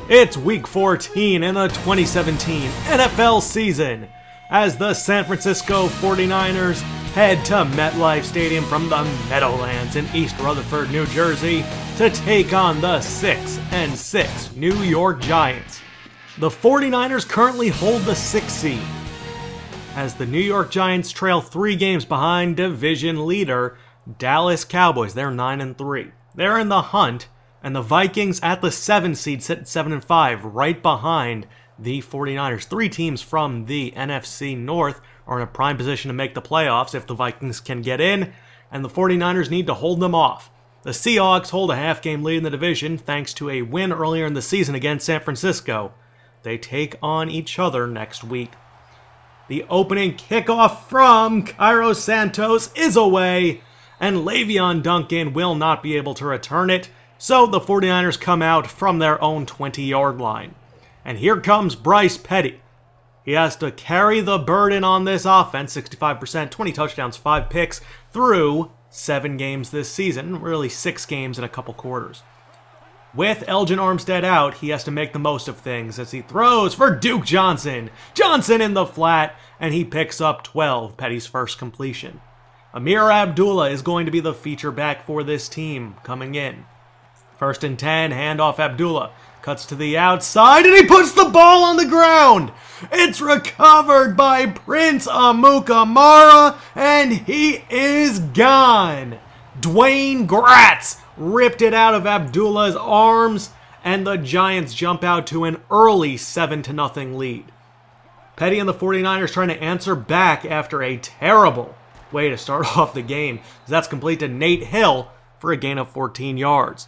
It's Week 14 in the 2017 NFL season as the San Francisco 49ers head to MetLife Stadium from the Meadowlands in East Rutherford, New Jersey to take on the 6-6 New York Giants. The 49ers currently hold the 6th seed as the New York Giants trail 3 games behind division leader Dallas Cowboys. They're 9-3. They're in the hunt, and the Vikings at the 7th seed sit at 7-5, right behind the 49ers. 3 teams from the NFC North are in a prime position to make the playoffs if the Vikings can get in, and the 49ers need to hold them off. The Seahawks hold a half-game lead in the division thanks to a win earlier in the season against San Francisco. They take on each other next week. The opening kickoff from Cairo Santos is away, and Le'Veon Duncan will not be able to return it, so the 49ers come out from their own 20-yard line. And here comes Bryce Petty. He has to carry the burden on this offense, 65%, 20 touchdowns, 5 picks, through 7 games this season, really 6 games in a couple quarters. With Elgin Armstead out, he has to make the most of things as he throws for Duke Johnson. Johnson in the flat, and he picks up 12, Petty's first completion. Amir Abdullah is going to be the feature back for this team coming in. 1st and 10, handoff Abdullah. Cuts to the outside, and he puts the ball on the ground. It's recovered by Prince Amukamara, and he is gone. Dwayne Gratz ripped it out of Abdullah's arms, and the Giants jump out to an early 7-0 lead. Petty and the 49ers trying to answer back after a terrible way to start off the game. That's complete to Nate Hill for a gain of 14 yards.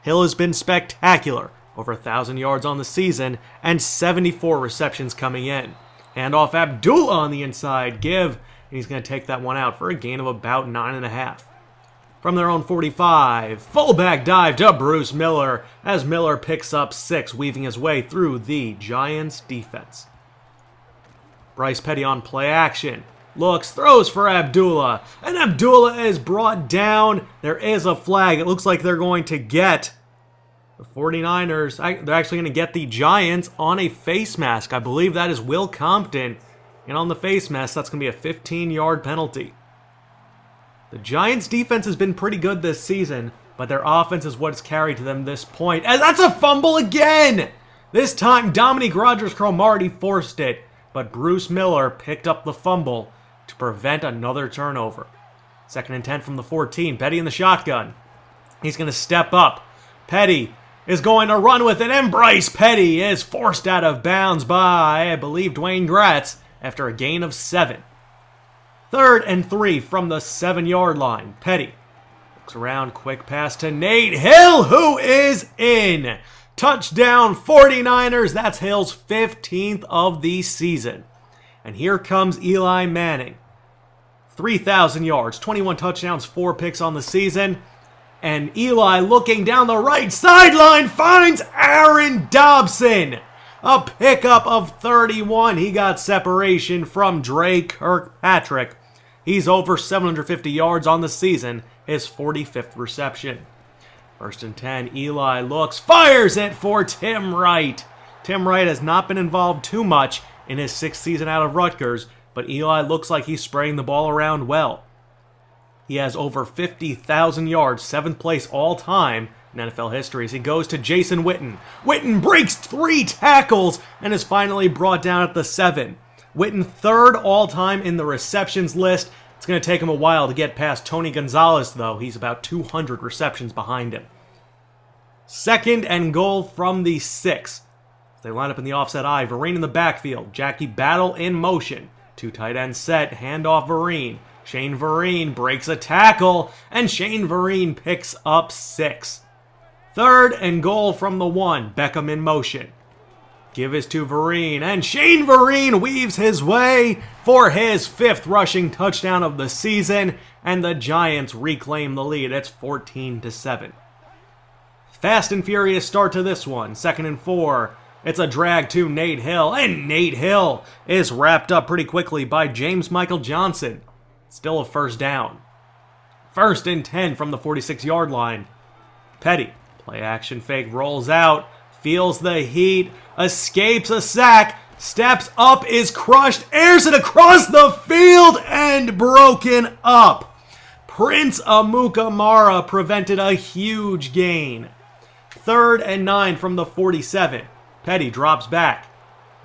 Hill has been spectacular, over 1,000 yards on the season and 74 receptions coming in. Handoff Abdullah on the inside, and he's going to take that one out for a gain of about 9.5. From their own 45, fullback dive to Bruce Miller as Miller picks up 6, weaving his way through the Giants' defense. Bryce Petty on play action. Looks, throws for Abdullah, and Abdullah is brought down. There is a flag. It looks like they're going to get the 49ers. They're actually going to get the Giants on a face mask. I believe that is Will Compton. And on the face mask, that's going to be a 15-yard penalty. The Giants' defense has been pretty good this season, but their offense is what's carried to them this point. As that's a fumble again! This time, Dominique Rodgers-Cromartie forced it, but Bruce Miller picked up the fumble to prevent another turnover. 2nd and 10 from the 14. Petty in the shotgun. He's going to step up. Petty is going to run with it, and Bryce Petty is forced out of bounds by, I believe, Dwayne Gratz after a gain of 7. 3rd and 3 from the 7-yard line. Petty looks around, quick pass to Nate Hill, who is in. Touchdown 49ers. That's Hill's 15th of the season. And here comes Eli Manning. 3,000 yards, 21 touchdowns, 4 picks on the season. And Eli, looking down the right sideline, finds Aaron Dobson. A pickup of 31. He got separation from Dre Kirkpatrick. He's over 750 yards on the season, his 45th reception. 1st and 10, Eli looks, fires it for Tim Wright. Tim Wright has not been involved too much in his 6th season out of Rutgers, but Eli looks like he's spraying the ball around well. He has over 50,000 yards, 7th place all-time in NFL history as he goes to Jason Witten. Witten breaks 3 tackles and is finally brought down at the 7. Witten 3rd all-time in the receptions list. It's going to take him a while to get past Tony Gonzalez, though. He's about 200 receptions behind him. 2nd and goal from the 6. They line up in the offset eye. Vereen in the backfield. Jackie Battle in motion. 2 tight ends set. Handoff Vereen. Shane Vereen breaks a tackle, and Shane Vereen picks up 6. 3rd and goal from the 1. Beckham in motion. Give is to Vereen, and Shane Vereen weaves his way for his 5th rushing touchdown of the season, and the Giants reclaim the lead. It's 14-7. Fast and furious start to this one. 2nd and 4. It's a drag to Nate Hill, and Nate Hill is wrapped up pretty quickly by James Michael Johnson. Still a 1st down. 1st and 10 from the 46-yard line. Petty, play action fake, rolls out, feels the heat, escapes a sack, steps up, is crushed, airs it across the field, and broken up. Prince Amukamara prevented a huge gain. 3rd and 9 from the 47. Petty drops back.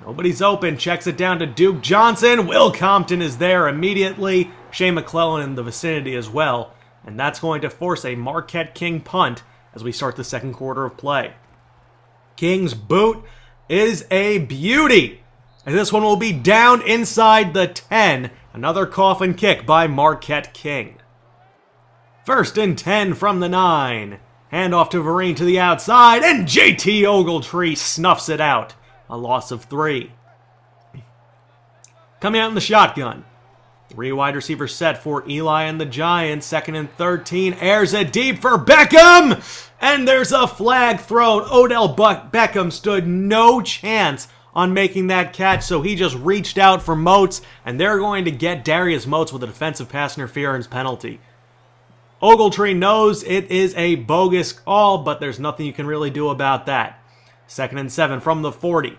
Nobody's open, checks it down to Duke Johnson. Will Compton is there immediately. Shea McClellan in the vicinity as well. And that's going to force a Marquette King punt as we start the second quarter of play. King's boot is a beauty. And this one will be down inside the 10. Another coffin kick by Marquette King. 1st and 10 from the 9. Handoff to Vereen to the outside, and JT Ogletree snuffs it out. A loss of 3. Coming out in the shotgun. 3 wide receivers set for Eli and the Giants. 2nd and 13. Airs it deep for Beckham. And there's a flag thrown. Odell Beckham stood no chance on making that catch, so he just reached out for Moats, and they're going to get Darius Moats with a defensive pass interference penalty. Ogletree knows it is a bogus call, but there's nothing you can really do about that. 2nd and 7 from the 40.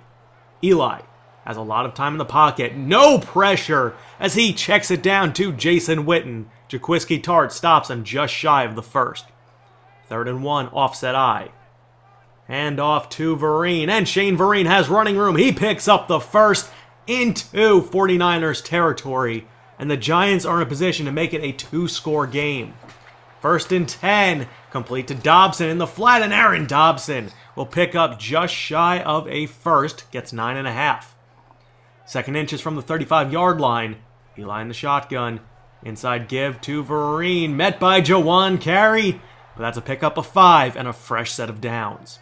Eli has a lot of time in the pocket. No pressure as he checks it down to Jason Witten. Jaquiski Tart stops him just shy of the 1st. 3rd and 1, offset I. Hand off to Vereen, and Shane Vereen has running room. He picks up the 1st into 49ers territory, and the Giants are in a position to make it a 2-score game. 1st and 10, complete to Dobson in the flat, and Aaron Dobson will pick up just shy of a 1st, gets 9.5. 2nd inches from the 35-yard line. Eli in the shotgun. Inside give to Vereen, met by Jawan Carey, but that's a pickup of 5 and a fresh set of downs.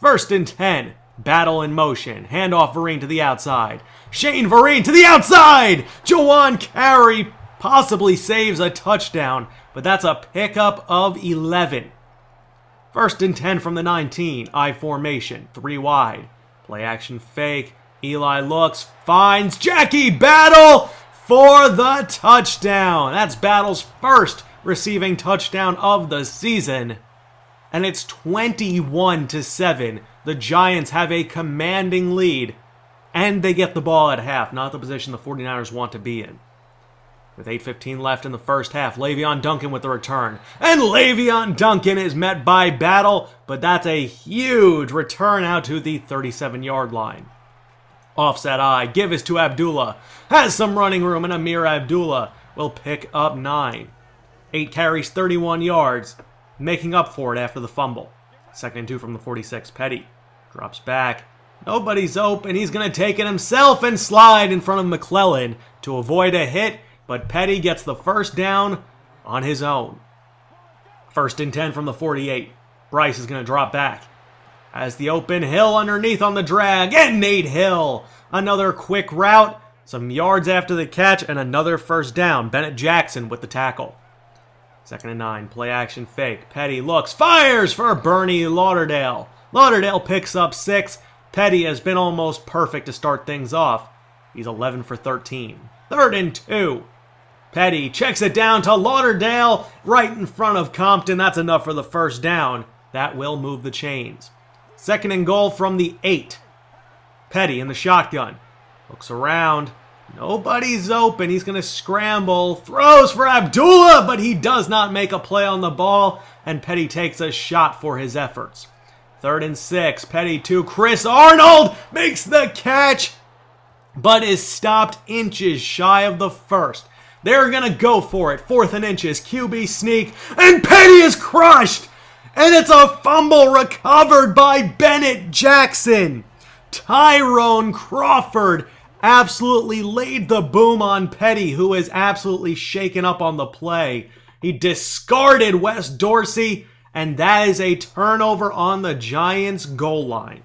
1st and 10, battle in motion. Handoff Vereen to the outside. Shane Vereen to the outside! Jawan Carey possibly saves a touchdown, but that's a pickup of 11. 1st and 10 from the 19, I formation, 3 wide. Play action fake, Eli looks, finds Jackie Battle for the touchdown. That's Battle's 1st receiving touchdown of the season. And it's 21-7. The Giants have a commanding lead, and they get the ball at half, not the position the 49ers want to be in. With 8:15 left in the first half, Le'Veon Duncan with the return. And Le'Veon Duncan is met by Battle, but that's a huge return out to the 37-yard line. Offset I, give is to Abdullah. Has some running room, and Amir Abdullah will pick up 9. 8 carries, 31 yards, making up for it after the fumble. 2nd and 2 from the 46, Petty drops back. Nobody's open, he's going to take it himself and slide in front of McClellan to avoid a hit, but Petty gets the 1st down on his own. 1st and 10 from the 48. Bryce is going to drop back. Has the open Hill underneath on the drag, and Nate Hill. Another quick route, some yards after the catch, and another 1st down. Bennett Jackson with the tackle. 2nd and 9, play action fake. Petty looks, fires for Bernie Lauderdale. Lauderdale picks up 6. Petty has been almost perfect to start things off. He's 11 for 13. 3rd and 2. Petty checks it down to Lauderdale right in front of Compton. That's enough for the 1st down. That will move the chains. 2nd and goal from the 8. Petty in the shotgun. Looks around. Nobody's open. He's going to scramble. Throws for Abdullah, but he does not make a play on the ball, and Petty takes a shot for his efforts. 3rd and 6. Petty to Kris Arnold. Makes the catch, but is stopped inches shy of the 1st. They're going to go for it. 4th and inches. QB sneak, and Petty is crushed. And it's a fumble recovered by Bennett Jackson. Tyrone Crawford absolutely laid the boom on Petty, who is absolutely shaken up on the play. He discarded Wes Dorsey, and that is a turnover on the Giants' goal line.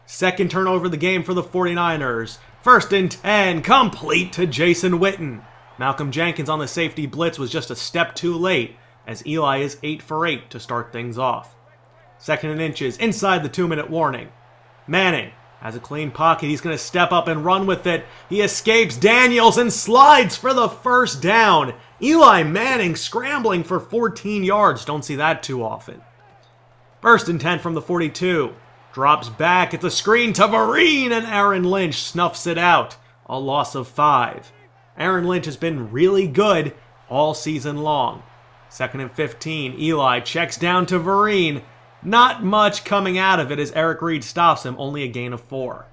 2nd turnover of the game for the 49ers. 1st and 10, complete to Jason Witten. Malcolm Jenkins on the safety blitz was just a step too late, as Eli is 8 for 8 to start things off. 2nd and inches, inside the 2-minute warning. Manning has a clean pocket. He's going to step up and run with it. He escapes Daniels and slides for the 1st down. Eli Manning scrambling for 14 yards. Don't see that too often. First and 10 from the 42. Drops back. It's a screen to Vereen, and Aaron Lynch snuffs it out. A loss of 5. Aaron Lynch has been really good all season long. Second and 15. Eli checks down to Vereen. Not much coming out of it as Eric Reed stops him, only a gain of 4.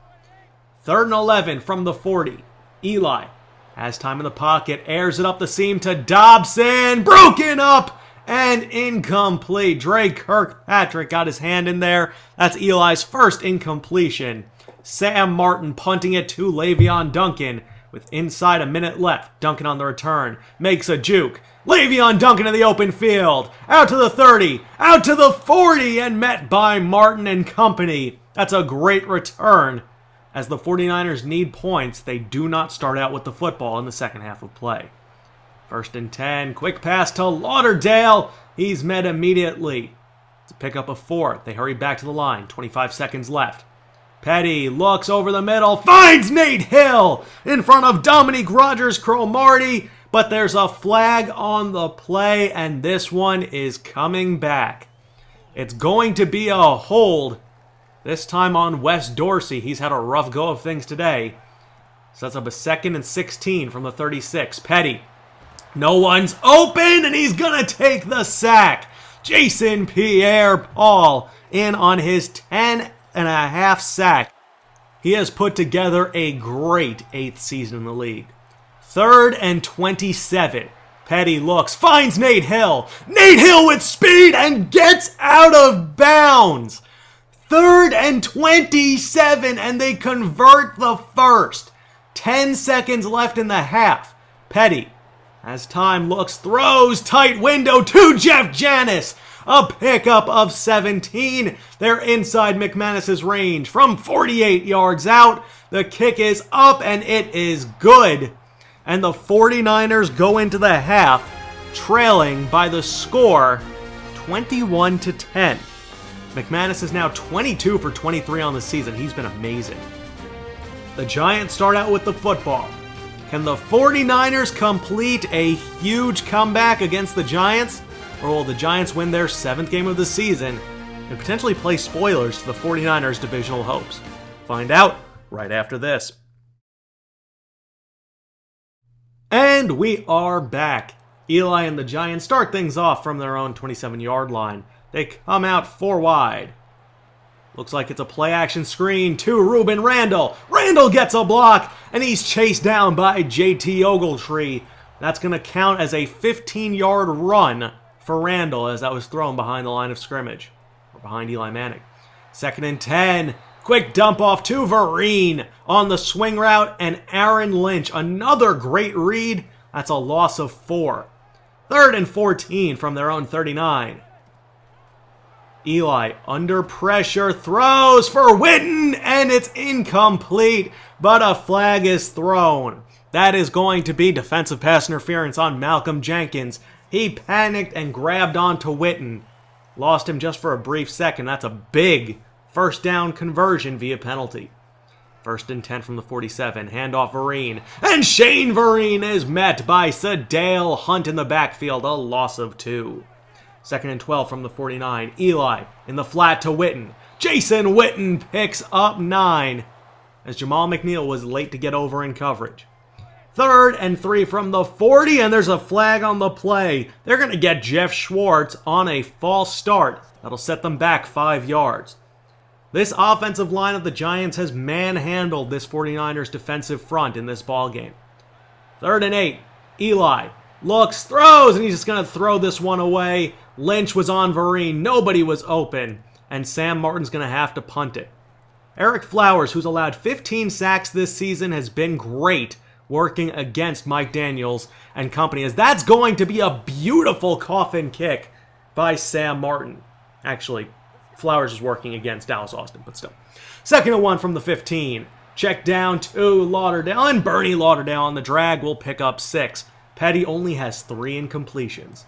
Third and 11 from the 40. Eli has time in the pocket, airs it up the seam to Dobson. Broken up and incomplete. Dre Kirkpatrick got his hand in there. That's Eli's first incompletion. Sam Martin punting it to Le'Veon Duncan with inside a minute left. Duncan on the return. Makes a juke. Le'Veon Duncan in the open field. Out to the 30. Out to the 40 and met by Martin and company. That's a great return. As the 49ers need points, they do not start out with the football in the second half of play. First and 10. Quick pass to Lauderdale. He's met immediately. It's a pickup of 4. They hurry back to the line. 25 seconds left. Petty looks over the middle, finds Nate Hill in front of Dominique Rodgers-Cromartie, but there's a flag on the play, and this one is coming back. It's going to be a hold, this time on Wes Dorsey. He's had a rough go of things today. Sets up a 2nd and 16 from the 36. Petty, no one's open, and he's going to take the sack. Jason Pierre-Paul in on his 10.5 sack. He has put together a great 8th season in the league. 3rd and 27. Petty looks, finds Nate Hill. Nate Hill with speed and gets out of bounds. 3rd and 27, and they convert the first. 10 seconds left in the half. Petty, as time looks, throws tight window to Jeff Janis. A pickup of 17. They're inside McManus's range from 48 yards out. The kick is up and it is good. And the 49ers go into the half trailing by the score 21-10. McManus is now 22 for 23 on the season. He's been amazing. The Giants start out with the football. Can the 49ers complete a huge comeback against the Giants? Or will the Giants win their 7th game of the season and potentially play spoilers to the 49ers' divisional hopes? Find out right after this. And we are back. Eli and the Giants start things off from their own 27-yard line. They come out 4 wide. Looks like it's a play-action screen to Ruben Randall. Randall gets a block, and he's chased down by JT Ogletree. That's going to count as a 15-yard run for Randall as that was thrown behind the line of scrimmage, or behind Eli Manning. 2nd and 10. Quick dump off to Vereen on the swing route, and Aaron Lynch, another great read. That's a loss of 4. 3rd and 14 from their own 39. Eli, under pressure, throws for Witten, and it's incomplete, but a flag is thrown. That is going to be defensive pass interference on Malcolm Jenkins. He panicked and grabbed onto Witten. Lost him just for a brief second. That's a big first down conversion via penalty. 1st and 10 from the 47. Handoff Vereen. And Shane Vereen is met by Sadale Hunt in the backfield. A loss of 2. 2nd and 12 from the 49. Eli in the flat to Witten. Jason Witten picks up 9 as Jamal McNeal was late to get over in coverage. 3rd and 3 from the 40, and there's a flag on the play. They're going to get Jeff Schwartz on a false start. That'll set them back 5 yards. This offensive line of the Giants has manhandled this 49ers defensive front in this ballgame. 3rd and 8. Eli looks, throws, and he's just going to throw this one away. Lynch was on Vereen. Nobody was open, and Sam Martin's going to have to punt it. Eric Flowers, who's allowed 15 sacks this season, has been great working against Mike Daniels and company, as that's going to be a beautiful coffin kick by Sam Martin. Actually, Flowers is working against Dallas Austin, but still. 2nd and 1 from the 15. Check down to Lauderdale, and Bernie Lauderdale on the drag will pick up 6. Petty only has 3 incompletions.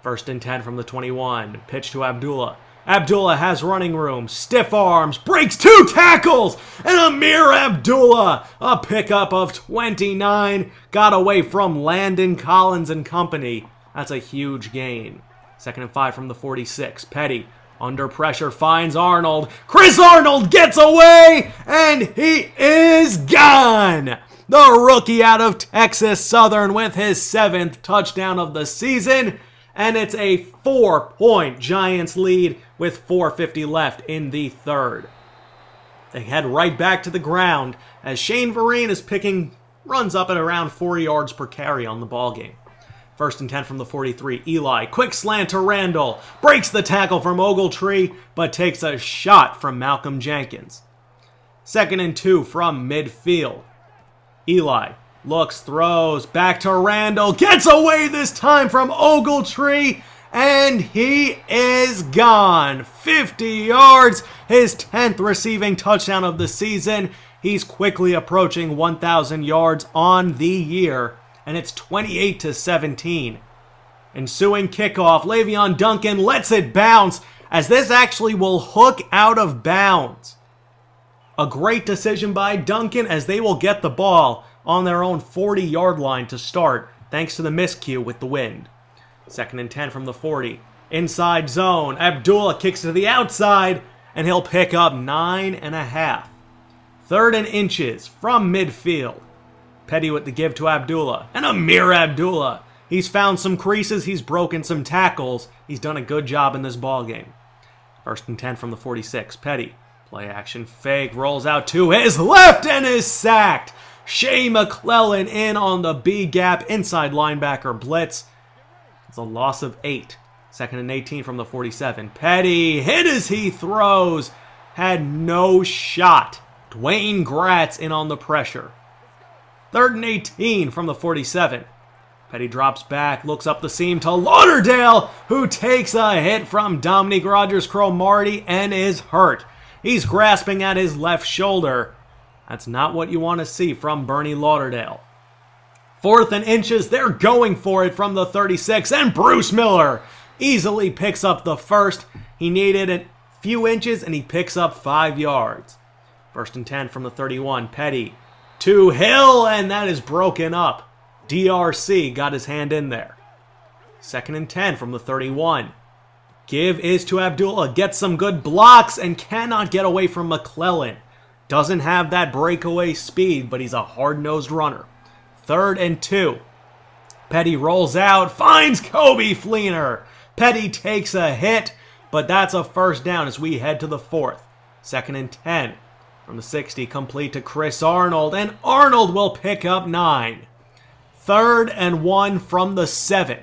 1st and 10 from the 21. Pitch to Abdullah. Abdullah has running room, stiff arms, breaks 2 tackles, and Amir Abdullah, a pickup of 29, got away from Landon Collins and company. That's a huge gain. 2nd and 5 from the 46. Petty Under pressure finds Arnold. Kris Arnold gets away, and he is gone. The rookie out of Texas Southern with his 7th touchdown of the season. And it's a 4-point Giants lead with 4:50 left in the third. They head right back to the ground as Shane Vereen is picking runs up at around 4 yards per carry on the ballgame. 1st and 10 from the 43. Eli, quick slant to Randall. Breaks the tackle from Ogletree, but takes a shot from Malcolm Jenkins. 2nd and 2 from midfield. Eli looks, throws, back to Randall. Gets away this time from Ogletree, and he is gone. 50 yards, his 10th receiving touchdown of the season. He's quickly approaching 1,000 yards on the year. And it's 28-17. Ensuing kickoff, Le'Veon Duncan lets it bounce as this actually will hook out of bounds. A great decision by Duncan as they will get the ball on their own 40-yard line to start, thanks to the miscue with the wind. 2nd and 10 from the 40. Inside zone, Abdullah kicks to the outside, and he'll pick up 9.5. 3rd and inches from midfield. Petty with the give to Abdullah. And Amir Abdullah. He's found some creases. He's broken some tackles. He's done a good job in this ballgame. 1st and 10 from the 46. Petty. Play action fake. Rolls out to his left and is sacked. Shea McClellan in on the B gap. Inside linebacker blitz. It's a loss of 8. 2nd and 18 from the 47. Petty hit as he throws. Had no shot. Dwayne Gratz in on the pressure. 3rd and 18 from the 47. Petty drops back, looks up the seam to Lauderdale, who takes a hit from Dominique Rodgers-Cromartie and is hurt. He's grasping at his left shoulder. That's not what you want to see from Bernie Lauderdale. 4th and inches, they're going for it from the 36, and Bruce Miller easily picks up the first. He needed a few inches, and he picks up 5 yards. 1st and 10 from the 31. Petty to Hill, and that is broken up. DRC got his hand in there. 2nd and 10 from the 31. Give is to Abdullah. Gets some good blocks and cannot get away from McClellan. Doesn't have that breakaway speed, but he's a hard-nosed runner. 3rd and 2. Petty rolls out, finds Kobe Fleener. Petty takes a hit, but that's a 1st down as we head to the 4th. 2nd and 10. From the 60, complete to Kris Arnold, and Arnold will pick up 9. 3rd and 1 from the 7.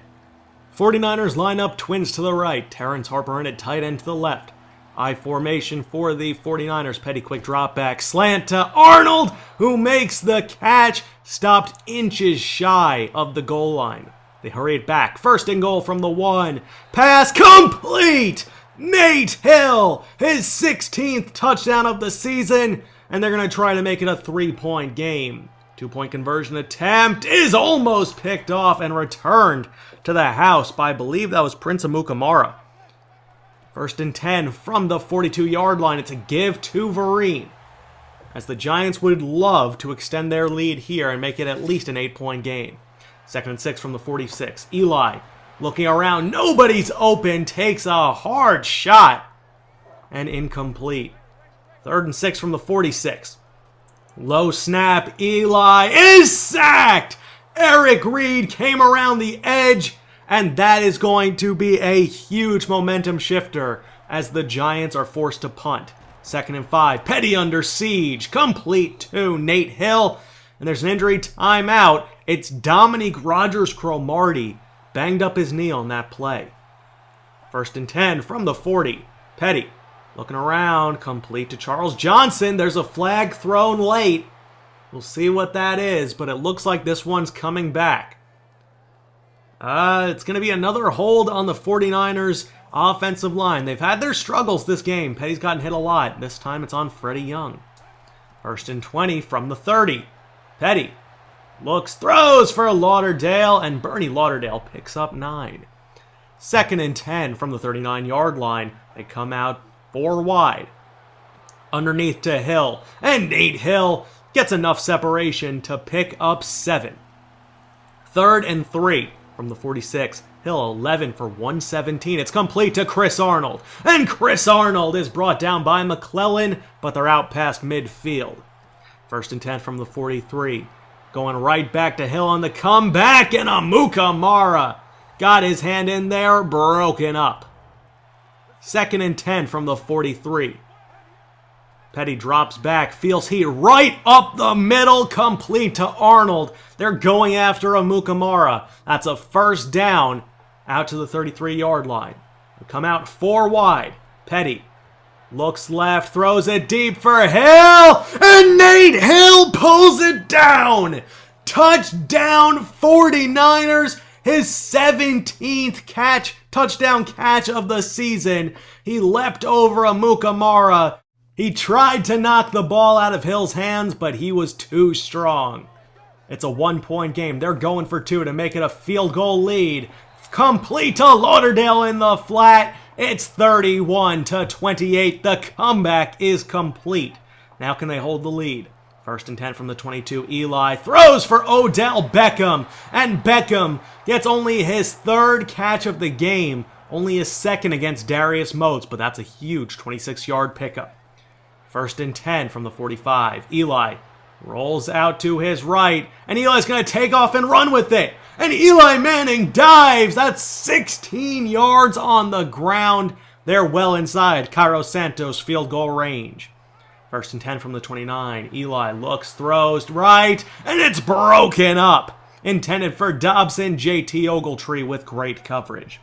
49ers line up twins to the right. Terrence Harper in at tight end to the left. I formation for the 49ers. Petty quick drop back. Slant to Arnold, who makes the catch. Stopped inches shy of the goal line. They hurry it back. 1st and goal from the 1. Pass complete! Nate Hill, his 16th touchdown of the season, and they're going to try to make it a 3-point game. 2-point conversion attempt is almost picked off and returned to the house by, I believe that was Prince Amukamara. 1st and 10 from the 42-yard line. It's a give to Vereen, as the Giants would love to extend their lead here and make it at least an 8-point game. 2nd and 6 from the 46. Eli looking around, nobody's open, takes a hard shot, and incomplete. 3rd and 6 from the 46. Low snap, Eli is sacked! Eric Reed came around the edge, and that is going to be a huge momentum shifter as the Giants are forced to punt. 2nd and 5, Petty under siege, complete to Nate Hill, and there's an injury timeout. It's Dominique Rodgers-Cromartie. Banged up his knee on that play. 1st and 10 from the 40. Petty looking around, complete to Charles Johnson. There's a flag thrown late. We'll see what that is, but it looks like this one's coming back. It's going to be another hold on the 49ers offensive line. They've had their struggles this game. Petty's gotten hit a lot. This time it's on Freddie Young. 1st and 20 from the 30. Petty looks, throws for Lauderdale, and Bernie Lauderdale picks up 9. 2nd and 10 from the 39-yard line. They come out 4 wide. Underneath to Hill, and Nate Hill gets enough separation to pick up 7. 3rd and 3 from the 46. Hill 11 for 117. It's complete to Kris Arnold. And Kris Arnold is brought down by McClellan, but they're out past midfield. 1st and 10 from the 43. Going right back to Hill on the comeback, and Amukamara got his hand in there, broken up. 2nd and 10 from the 43. Petty drops back, feels heat right up the middle, complete to Arnold. They're going after Amukamara. That's a 1st down out to the 33-yard line. They come out 4 wide. Petty looks left, throws it deep for Hill, and Nate Hill pulls it down. Touchdown 49ers, his 17th touchdown catch of the season. He leapt over Amukamara. He tried to knock the ball out of Hill's hands, but he was too strong. It's a 1-point game. They're going for 2 to make it a field goal lead. Complete to Lauderdale in the flat. It's 31-28. The comeback is complete. Now can they hold the lead? 1st and 10 from the 22. Eli throws for Odell Beckham. And Beckham gets only his 3rd catch of the game. Only his 2nd against Darius Motes, but that's a huge 26-yard pickup. 1st and 10 from the 45. Eli rolls out to his right, and Eli's going to take off and run with it. And Eli Manning dives. That's 16 yards on the ground. They're well inside Cairo Santos field goal range. 1st and 10 from the 29. Eli looks, throws right, and it's broken up. Intended for Dobson. JT Ogletree with great coverage.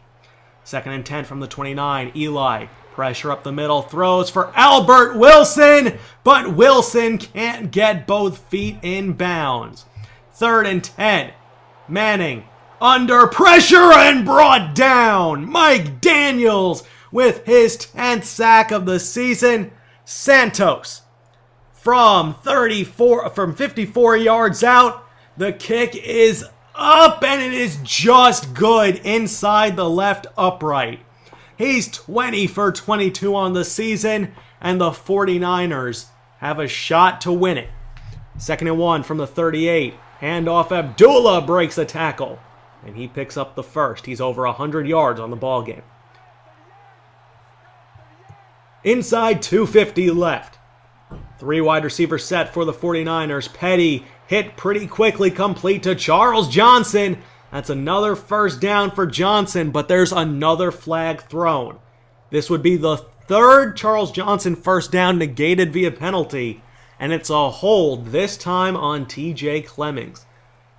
2nd and 10 from the 29. Eli pressure up the middle, throws for Albert Wilson, but Wilson can't get both feet in bounds. 3rd and 10. Manning under pressure and brought down. Mike Daniels with his 10th sack of the season. Santos from 54 yards out. The kick is up, and it is just good inside the left upright. He's 20 for 22 on the season, and the 49ers have a shot to win it. 2nd and 1 from the 38. Handoff, Abdullah breaks a tackle, and he picks up the 1st. He's over 100 yards on the ball game. Inside 2:50 left. 3 wide receiver set for the 49ers. Petty hit pretty quickly, complete to Charles Johnson. That's another 1st down for Johnson, but there's another flag thrown. This would be the 3rd Charles Johnson 1st down negated via penalty, and it's a hold, this time on TJ Clemmings.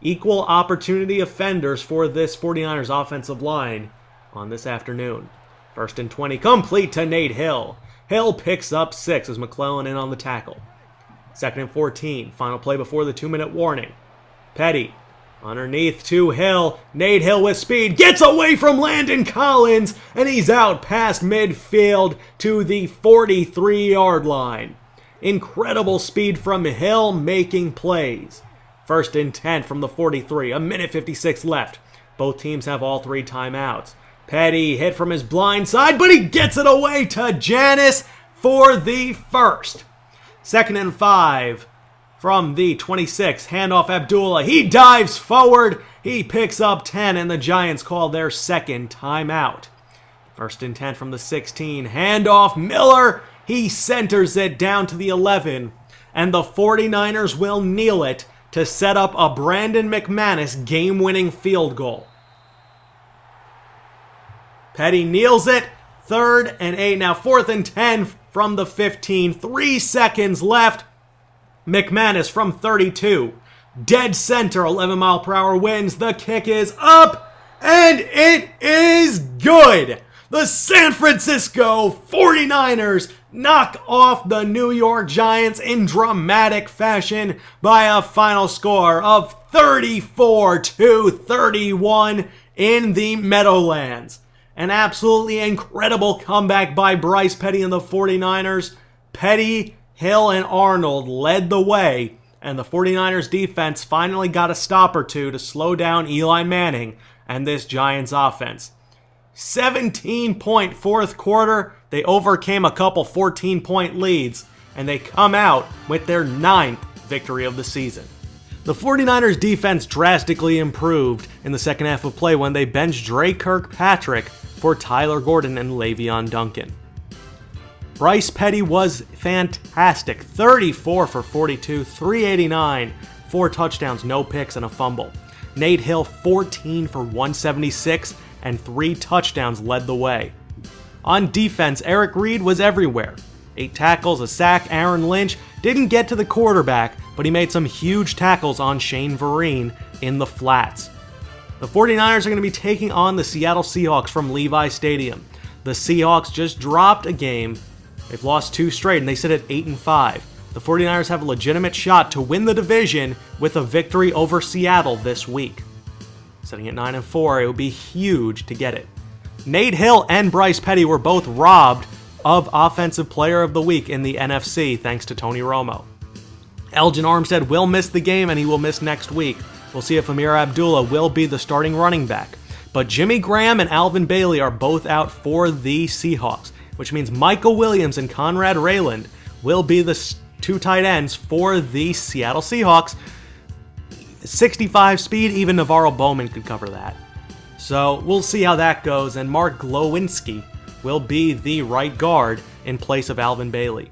Equal opportunity offenders for this 49ers offensive line on this afternoon. 1st and 20, complete to Nate Hill. Hill picks up 6 as McClellan in on the tackle. 2nd and 14, final play before the 2-minute warning. Petty underneath to Hill. Nate Hill with speed gets away from Landon Collins, and he's out past midfield to the 43-yard line. Incredible speed from Hill making plays. 1st and 10 from the 43. 1:56 left. Both teams have all 3 timeouts. Petty hit from his blind side, but he gets it away to Janis for the 1st. 2nd and 5. From the 26, handoff Abdullah. He dives forward. He picks up 10, and the Giants call their 2nd timeout. 1st and 10 from the 16. Handoff Miller. He centers it down to the 11. And the 49ers will kneel it to set up a Brandon McManus game-winning field goal. Petty kneels it. 3rd and 8. Now 4th and 10 from the 15. 3 seconds left. McManus from 32. Dead center, 11-mile-per-hour winds. The kick is up, and it is good. The San Francisco 49ers knock off the New York Giants in dramatic fashion by a final score of 34-31 in the Meadowlands. An absolutely incredible comeback by Bryce Petty and the 49ers. Petty, Hill, and Arnold led the way, and the 49ers defense finally got a stop or two to slow down Eli Manning and this Giants offense. 17-point 4th quarter, they overcame a couple 14-point leads, and they come out with their 9th victory of the season. The 49ers defense drastically improved in the second half of play when they benched Dre Kirkpatrick for Tyler Gordon and Le'Veon Duncan. Bryce Petty was fantastic, 34 for 42, 389, 4 touchdowns, no picks, and a fumble. Nate Hill, 14 for 176, and 3 touchdowns led the way. On defense, Eric Reed was everywhere. 8 tackles, a sack. Aaron Lynch didn't get to the quarterback, but he made some huge tackles on Shane Vereen in the flats. The 49ers are going to be taking on the Seattle Seahawks from Levi Stadium. The Seahawks just dropped a game. They've lost 2 straight, and they sit at 8-5. The 49ers have a legitimate shot to win the division with a victory over Seattle this week. Sitting at 9-4, it would be huge to get it. Nate Hill and Bryce Petty were both robbed of Offensive Player of the Week in the NFC thanks to Tony Romo. Elgin Armstead will miss the game and he will miss next week. We'll see if Amir Abdullah will be the starting running back. But Jimmy Graham and Alvin Bailey are both out for the Seahawks, which means Michael Williams and Conrad Rayland will be the 2 tight ends for the Seattle Seahawks. 65 speed, even Navarro Bowman could cover that. So we'll see how that goes, and Mark Glowinski will be the right guard in place of Alvin Bailey.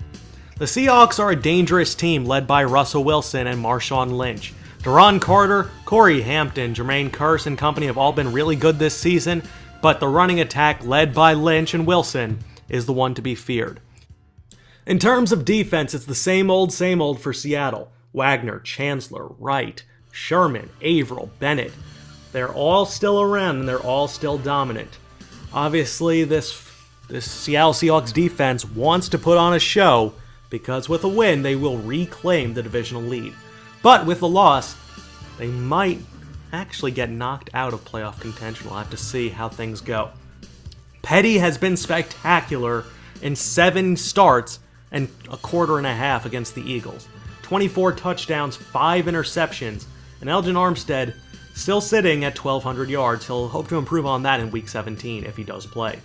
The Seahawks are a dangerous team led by Russell Wilson and Marshawn Lynch. Deron Carter, Corey Hampton, Jermaine Kearse and company have all been really good this season, but the running attack led by Lynch and Wilson is the one to be feared. In terms of defense, it's the same old for Seattle. Wagner, Chancellor, Wright, Sherman, Averill, Bennett. They're all still around and they're all still dominant. Obviously, this Seattle Seahawks defense wants to put on a show because with a win, they will reclaim the divisional lead. But with a loss, they might actually get knocked out of playoff contention. We'll have to see how things go. Petty has been spectacular in 7 starts and a quarter and a half against the Eagles. 24 touchdowns, 5 interceptions, and Elgin Armstead still sitting at 1,200 yards. He'll hope to improve on that in Week 17 if he does play.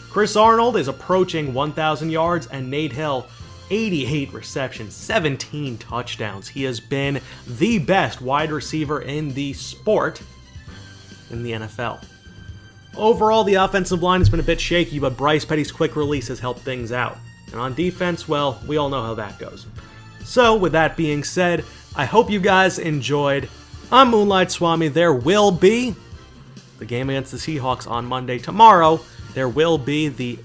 Kris Arnold is approaching 1,000 yards, and Nate Hill, 88 receptions, 17 touchdowns. He has been the best wide receiver in the sport in the NFL. Overall, the offensive line has been a bit shaky, but Bryce Petty's quick release has helped things out. And on defense, well, we all know how that goes. So, with that being said, I hope you guys enjoyed. I'm Moonlight Swami. There will be the game against the Seahawks on Monday. Tomorrow, there will be the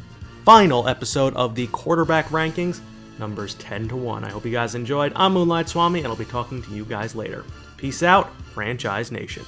final episode of the quarterback rankings, numbers 10-1. I hope you guys enjoyed. I'm Moonlight Swami, and I'll be talking to you guys later. Peace out, Franchise Nation.